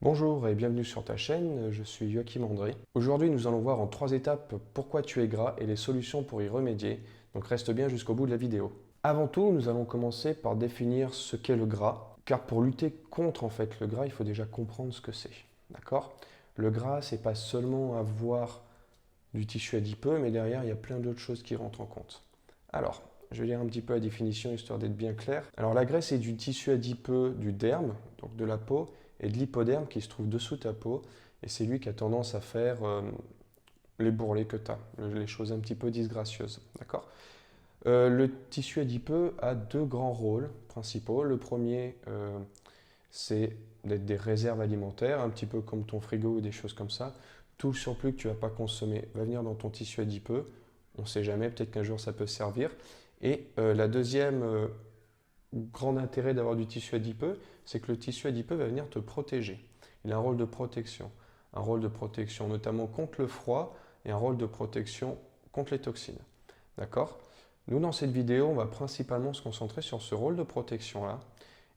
Bonjour et bienvenue sur ta chaîne, je suis Joachim André. Aujourd'hui, nous allons voir en 3 étapes pourquoi tu es gras et les solutions pour y remédier, donc reste bien jusqu'au bout de la vidéo. Avant tout, nous allons commencer par définir ce qu'est le gras, car pour lutter contre le gras, il faut déjà comprendre ce que c'est. D'accord? Le gras, c'est pas seulement avoir du tissu adipeux, mais derrière, il y a plein d'autres choses qui rentrent en compte. Alors, je vais lire un petit peu la définition histoire d'être bien clair. Alors, la graisse est du tissu adipeux du derme, donc de la peau, et de l'hypoderme qui se trouve dessous ta peau. Et c'est lui qui a tendance à faire les bourrelets que tu as, les choses un petit peu disgracieuses. D'accord? Le tissu adipeux a deux grands rôles principaux. Le premier, c'est d'être des réserves alimentaires, un petit peu comme ton frigo ou des choses comme ça. Tout le surplus que tu ne vas pas consommer va venir dans ton tissu adipeux. On ne sait jamais, peut-être qu'un jour ça peut servir. Et la deuxième grand intérêt d'avoir du tissu adipeux, c'est que le tissu adipeux va venir te protéger. Il a un rôle de protection. Un rôle de protection notamment contre le froid et un rôle de protection contre les toxines. D'accord? Nous, dans cette vidéo, on va principalement se concentrer sur ce rôle de protection-là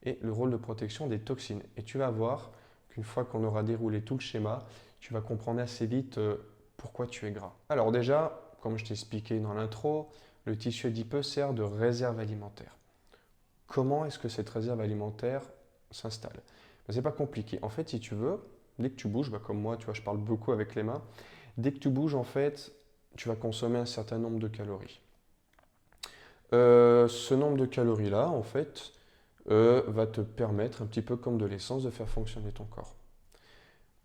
et le rôle de protection des toxines. Et tu vas voir qu'une fois qu'on aura déroulé tout le schéma, tu vas comprendre assez vite pourquoi tu es gras. Alors déjà, comme je t'ai expliqué dans l'intro, le tissu adipeux sert de réserve alimentaire. Comment est-ce que cette réserve alimentaire s'installe? C'est pas compliqué. En fait, si tu veux, dès que tu bouges, comme moi, tu vois, je parle beaucoup avec les mains, dès que tu bouges, en fait, tu vas consommer un certain nombre de calories. Ce nombre de calories-là, en fait, va te permettre, un petit peu comme de l'essence, de faire fonctionner ton corps.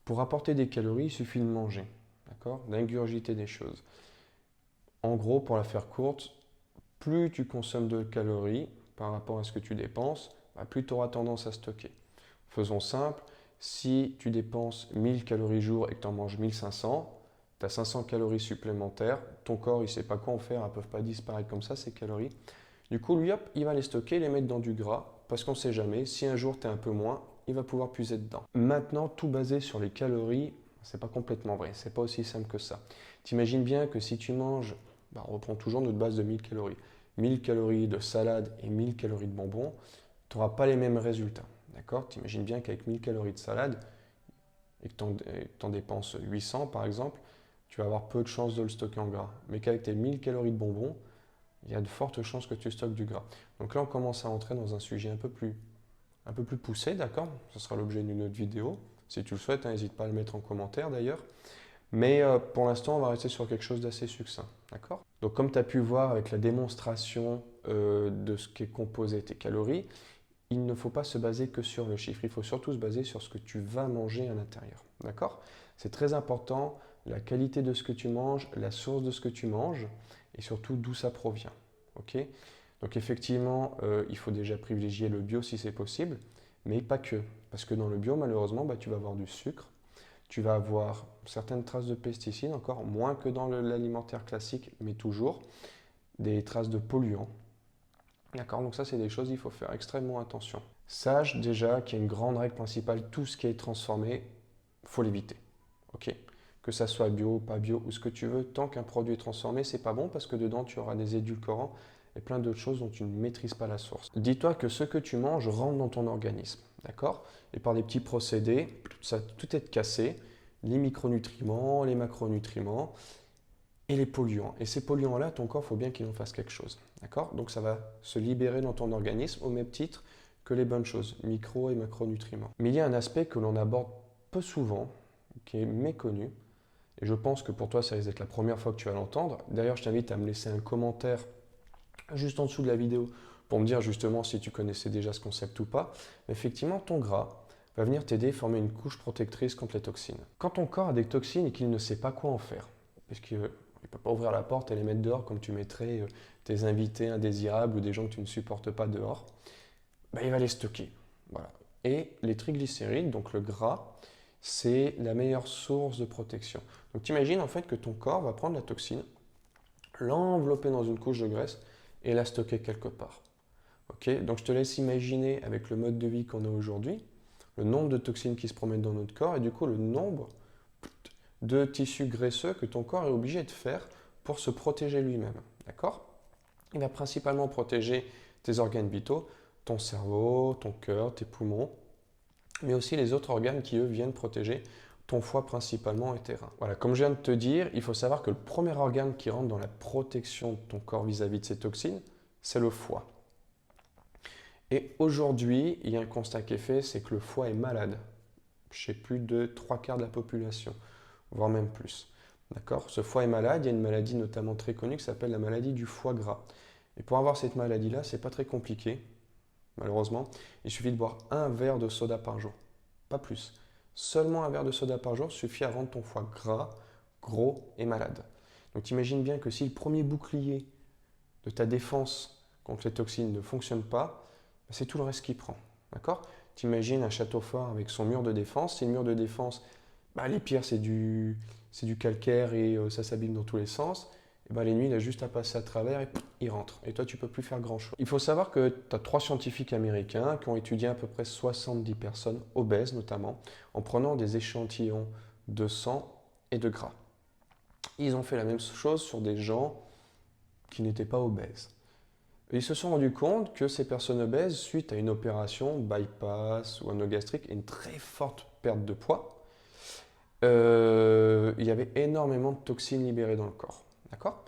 Pour apporter des calories, il suffit de manger, d'accord? D'ingurgiter des choses. En gros, pour la faire courte, plus tu consommes de calories par rapport à ce que tu dépenses, plus tu auras tendance à stocker. Faisons simple, si tu dépenses 1000 calories jour et que tu en manges 1500, tu as 500 calories supplémentaires, ton corps il ne sait pas quoi en faire, elles ne peuvent pas disparaître comme ça ces calories. Du coup, lui, hop, il va les stocker, les mettre dans du gras, parce qu'on ne sait jamais, si un jour tu es un peu moins, il va pouvoir puiser dedans. Maintenant, tout basé sur les calories, c'est pas complètement vrai, c'est pas aussi simple que ça. T'imagines bien que si tu manges, on reprend toujours notre base de 1000 calories. 1000 calories de salade et 1000 calories de bonbons, tu n'auras pas les mêmes résultats. D'accord? Tu imagines bien qu'avec 1000 calories de salade et que tu en dépenses 800 par exemple, tu vas avoir peu de chances de le stocker en gras. Mais qu'avec tes 1000 calories de bonbons, il y a de fortes chances que tu stockes du gras. Donc là, on commence à entrer dans un sujet un peu plus poussé, d'accord? Ce sera l'objet d'une autre vidéo. Si tu le souhaites, n'hésite pas à le mettre en commentaire d'ailleurs. Mais pour l'instant, on va rester sur quelque chose d'assez succinct. D'accord? Donc, comme tu as pu voir avec la démonstration de ce qu'est composé tes calories, il ne faut pas se baser que sur le chiffre. Il faut surtout se baser sur ce que tu vas manger à l'intérieur. D'accord? C'est très important, la qualité de ce que tu manges, la source de ce que tu manges et surtout d'où ça provient. Ok? Donc, effectivement, il faut déjà privilégier le bio si c'est possible, mais pas que. Parce que dans le bio, malheureusement, tu vas avoir du sucre. Tu vas avoir certaines traces de pesticides, encore moins que dans l'alimentaire classique, mais toujours des traces de polluants. D'accord? Donc ça, c'est des choses, il faut faire extrêmement attention. Sache déjà qu'il y a une grande règle principale, tout ce qui est transformé, il faut l'éviter. Ok? Que ça soit bio, pas bio ou ce que tu veux, tant qu'un produit est transformé, c'est pas bon parce que dedans, tu auras des édulcorants et plein d'autres choses dont tu ne maîtrises pas la source. Dis-toi que ce que tu manges rentre dans ton organisme. D'accord? Et par des petits procédés, tout est cassé, les micronutriments, les macronutriments et les polluants. Et ces polluants-là, ton corps, il faut bien qu'il en fasse quelque chose. D'accord? Donc ça va se libérer dans ton organisme au même titre que les bonnes choses, micro et macronutriments. Mais il y a un aspect que l'on aborde peu souvent, qui est méconnu, et je pense que pour toi, ça risque d'être la première fois que tu vas l'entendre. D'ailleurs, je t'invite à me laisser un commentaire juste en dessous de la vidéo pour me dire justement si tu connaissais déjà ce concept ou pas. Mais effectivement, ton gras va venir t'aider à former une couche protectrice contre les toxines. Quand ton corps a des toxines et qu'il ne sait pas quoi en faire, parce qu'il ne peut pas ouvrir la porte et les mettre dehors comme tu mettrais tes invités indésirables ou des gens que tu ne supportes pas dehors, il va les stocker. Voilà. Et les triglycérides, donc le gras, c'est la meilleure source de protection. Donc tu imagines en fait que ton corps va prendre la toxine, l'envelopper dans une couche de graisse et la stocker quelque part. Okay? Donc je te laisse imaginer avec le mode de vie qu'on a aujourd'hui, le nombre de toxines qui se promènent dans notre corps et du coup le nombre de tissus graisseux que ton corps est obligé de faire pour se protéger lui-même. D'accord? Il va principalement protéger tes organes vitaux, ton cerveau, ton cœur, tes poumons, mais aussi les autres organes qui, eux, viennent protéger ton foie principalement et tes reins. Voilà, comme je viens de te dire, il faut savoir que le premier organe qui rentre dans la protection de ton corps vis-à-vis de ces toxines, c'est le foie. Et aujourd'hui, il y a un constat qui est fait, c'est que le foie est malade chez plus de 3/4 de la population, voire même plus. D'accord? Ce foie est malade, il y a une maladie notamment très connue qui s'appelle la maladie du foie gras. Et pour avoir cette maladie-là, c'est pas très compliqué, malheureusement. Il suffit de boire un verre de soda par jour, pas plus. Seulement un verre de soda par jour suffit à rendre ton foie gras, gros et malade. Donc imagine bien que si le premier bouclier de ta défense contre les toxines ne fonctionne pas, c'est tout le reste qui prend. D'accord? Tu imagines un château fort avec son mur de défense. Si le mur de défense, les pierres, c'est du calcaire et ça s'abîme dans tous les sens. Et les nuits, il a juste à passer à travers et il rentre. Et toi, tu ne peux plus faire grand-chose. Il faut savoir que tu as 3 scientifiques américains qui ont étudié à peu près 70 personnes, obèses notamment, en prenant des échantillons de sang et de gras. Ils ont fait la même chose sur des gens qui n'étaient pas obèses. Et ils se sont rendus compte que ces personnes obèses, suite à une opération, bypass ou anogastrique, et une très forte perte de poids, il y avait énormément de toxines libérées dans le corps. D'accord?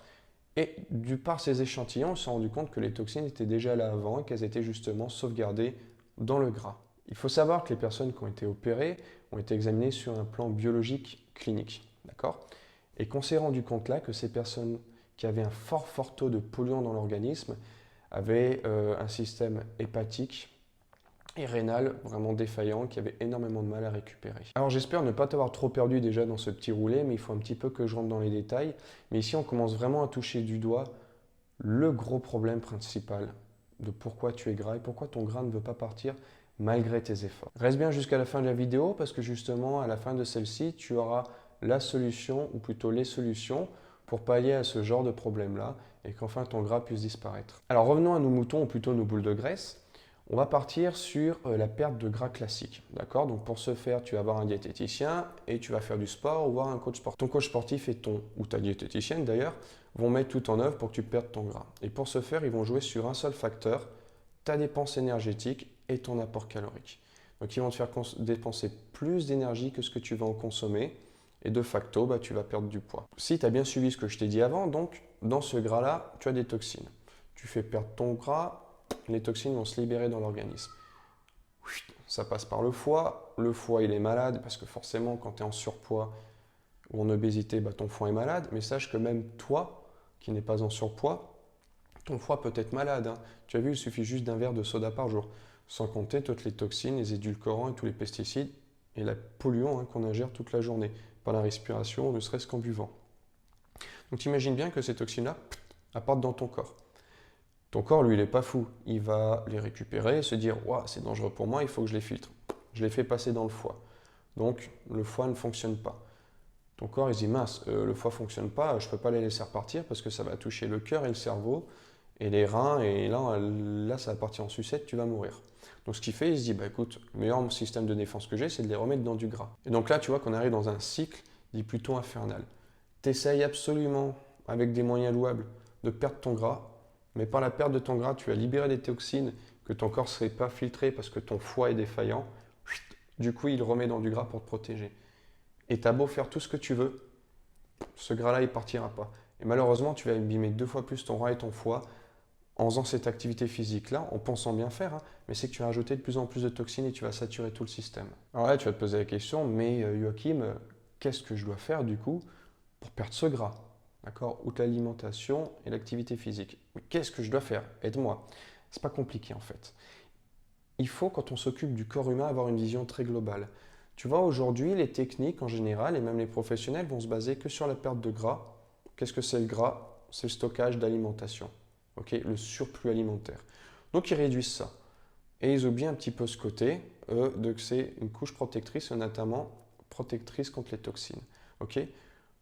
Et par ces échantillons, ils se sont rendus compte que les toxines étaient déjà là avant et qu'elles étaient justement sauvegardées dans le gras. Il faut savoir que les personnes qui ont été opérées ont été examinées sur un plan biologique clinique. D'accord? Et qu'on s'est rendu compte là que ces personnes qui avaient un fort taux de polluants dans l'organisme avaient un système hépatique et rénal vraiment défaillant qui avait énormément de mal à récupérer. Alors j'espère ne pas t'avoir trop perdu déjà dans ce petit roulet, mais il faut un petit peu que je rentre dans les détails. Mais ici on commence vraiment à toucher du doigt le gros problème principal de pourquoi tu es gras et pourquoi ton gras ne veut pas partir malgré tes efforts. Reste bien jusqu'à la fin de la vidéo parce que justement à la fin de celle-ci, tu auras la solution ou plutôt les solutions pour pallier à ce genre de problème-là et qu'enfin ton gras puisse disparaître. Alors revenons à nos moutons ou plutôt nos boules de graisse. On va partir sur la perte de gras classique. D'accord? Donc pour ce faire, tu vas avoir un diététicien et tu vas faire du sport ou voir un coach sportif. Ton coach sportif ou ta diététicienne d'ailleurs vont mettre tout en œuvre pour que tu perdes ton gras. Et pour ce faire, ils vont jouer sur un seul facteur, ta dépense énergétique et ton apport calorique. Donc ils vont te faire dépenser plus d'énergie que ce que tu vas en consommer. Et de facto, tu vas perdre du poids. Si tu as bien suivi ce que je t'ai dit avant, donc dans ce gras-là, tu as des toxines. Tu fais perdre ton gras, les toxines vont se libérer dans l'organisme. Ça passe par le foie. Le foie, il est malade parce que forcément, quand tu es en surpoids ou en obésité, ton foie est malade. Mais sache que même toi, qui n'es pas en surpoids, ton foie peut être malade. Hein. Tu as vu, il suffit juste d'un verre de soda par jour. Sans compter toutes les toxines, les édulcorants et tous les pesticides et les polluants qu'on ingère toute la journée, par la respiration ou ne serait-ce qu'en buvant. Donc tu imagines bien que ces toxines-là partent dans ton corps. Ton corps, lui, il n'est pas fou. Il va les récupérer, se dire « c'est dangereux pour moi, il faut que je les filtre. » Je les fais passer dans le foie. Donc, le foie ne fonctionne pas. Ton corps, il se dit « mince, le foie ne fonctionne pas, je ne peux pas les laisser repartir parce que ça va toucher le cœur et le cerveau et les reins et là ça va partir en sucette, tu vas mourir. » Donc, ce qu'il fait, il se dit « écoute, le meilleur système de défense que j'ai, c'est de les remettre dans du gras. » Et donc là, tu vois qu'on arrive dans un cycle dit plutôt infernal. Tu essayes absolument, avec des moyens louables, de perdre ton gras. Mais par la perte de ton gras, tu as libéré des toxines que ton corps ne serait pas filtré parce que ton foie est défaillant. Du coup, il le remet dans du gras pour te protéger. Et tu as beau faire tout ce que tu veux, ce gras-là, il ne partira pas. Et malheureusement, tu vas abîmer 2 fois plus ton rein et ton foie en faisant cette activité physique-là, en pensant bien faire, mais c'est que tu vas rajouter de plus en plus de toxines et tu vas saturer tout le système. Alors là, tu vas te poser la question, mais Joachim, qu'est-ce que je dois faire du coup pour perdre ce gras? D'accord? Outre l'alimentation et l'activité physique. Mais qu'est-ce que je dois faire? Aide-moi. C'est pas compliqué en fait. Il faut, quand on s'occupe du corps humain, avoir une vision très globale. Tu vois, aujourd'hui, les techniques en général, et même les professionnels, vont se baser que sur la perte de gras. Qu'est-ce que c'est le gras? C'est le stockage d'alimentation. Okay? Le surplus alimentaire. Donc ils réduisent ça. Et ils oublient un petit peu ce côté de que c'est une couche protectrice, et notamment protectrice contre les toxines. Okay?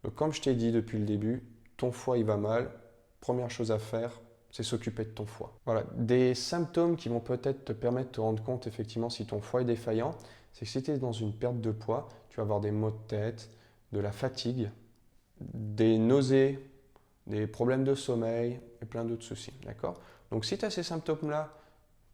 Donc, comme je t'ai dit depuis le début, ton foie il va mal. Première chose à faire, c'est s'occuper de ton foie. Voilà, des symptômes qui vont peut-être te permettre de te rendre compte effectivement si ton foie est défaillant, c'est que si tu es dans une perte de poids, tu vas avoir des maux de tête, de la fatigue, des nausées, des problèmes de sommeil et plein d'autres soucis. D'accord? Donc si tu as ces symptômes-là,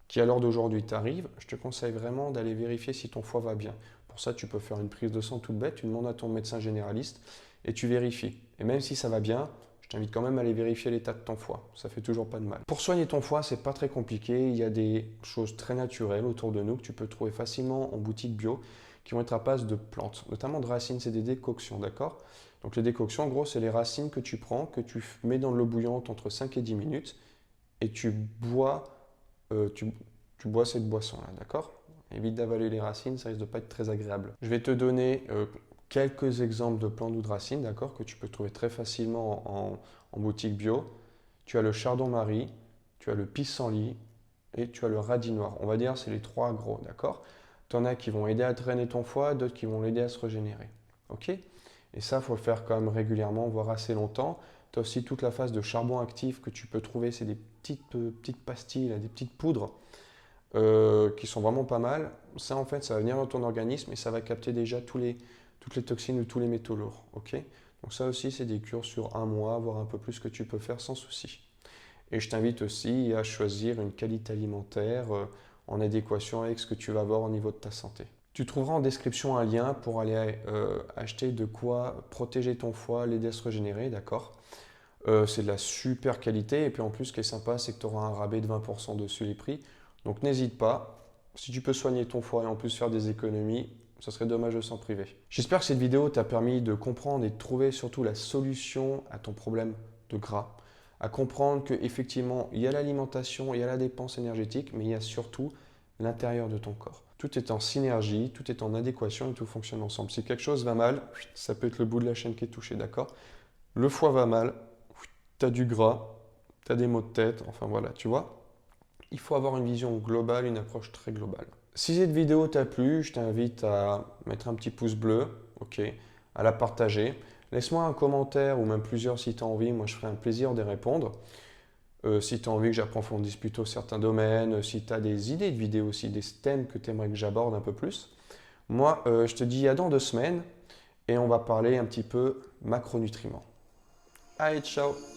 qui à l'heure d'aujourd'hui t'arrive, je te conseille vraiment d'aller vérifier si ton foie va bien. Pour ça, tu peux faire une prise de sang toute bête, tu demandes à ton médecin généraliste et tu vérifies. Et même si ça va bien, je t'invite quand même à aller vérifier l'état de ton foie. Ça fait toujours pas de mal. Pour soigner ton foie, c'est pas très compliqué. Il y a des choses très naturelles autour de nous que tu peux trouver facilement en boutique bio qui vont être à base de plantes, notamment de racines. C'est des décoctions, d'accord? Donc les décoctions, en gros, c'est les racines que tu prends, que tu mets dans de l'eau bouillante entre 5 et 10 minutes et tu bois, tu bois cette boisson-là, d'accord? Évite d'avaler les racines, ça risque de pas être très agréable. Je vais te donner quelques exemples de plantes ou de racines, d'accord, que tu peux trouver très facilement en boutique bio. Tu as le chardon-marie, tu as le pissenlit et tu as le radis noir. On va dire c'est les trois gros, d'accord? Tu en as qui vont aider à drainer ton foie, d'autres qui vont l'aider à se régénérer. Ok? Et ça, il faut le faire quand même régulièrement, voire assez longtemps. Tu as aussi toute la phase de charbon actif que tu peux trouver, c'est des petites pastilles, là, des petites poudres qui sont vraiment pas mal. Ça, en fait, ça va venir dans ton organisme et ça va capter déjà toutes les toxines ou tous les métaux lourds. Ok? Donc ça aussi, c'est des cures sur un mois, voire un peu plus que tu peux faire sans souci. Et je t'invite aussi à choisir une qualité alimentaire en adéquation avec ce que tu vas avoir au niveau de ta santé. Tu trouveras en description un lien pour aller acheter de quoi protéger ton foie, l'aider à se régénérer, d'accord? C'est de la super qualité et puis en plus, ce qui est sympa, c'est que tu auras un rabais de 20% dessus les prix. Donc n'hésite pas, si tu peux soigner ton foie et en plus faire des économies, ça serait dommage de s'en priver. J'espère que cette vidéo t'a permis de comprendre et de trouver surtout la solution à ton problème de gras, à comprendre qu'effectivement, il y a l'alimentation, il y a la dépense énergétique, mais il y a surtout l'intérieur de ton corps. Tout est en synergie, tout est en adéquation et tout fonctionne ensemble. Si quelque chose va mal, ça peut être le bout de la chaîne qui est touché, d'accord? Le foie va mal, tu as du gras, tu as des maux de tête, enfin voilà, tu vois? Il faut avoir une vision globale, une approche très globale. Si cette vidéo t'a plu, je t'invite à mettre un petit pouce bleu, ok, à la partager. Laisse-moi un commentaire ou même plusieurs si tu as envie, moi je ferai un plaisir de répondre. Si tu as envie que j'approfondisse plutôt certains domaines, si tu as des idées de vidéos aussi, des thèmes que tu aimerais que j'aborde un peu plus. Moi, je te dis à dans 2 semaines et on va parler un petit peu macronutriments. Allez, ciao!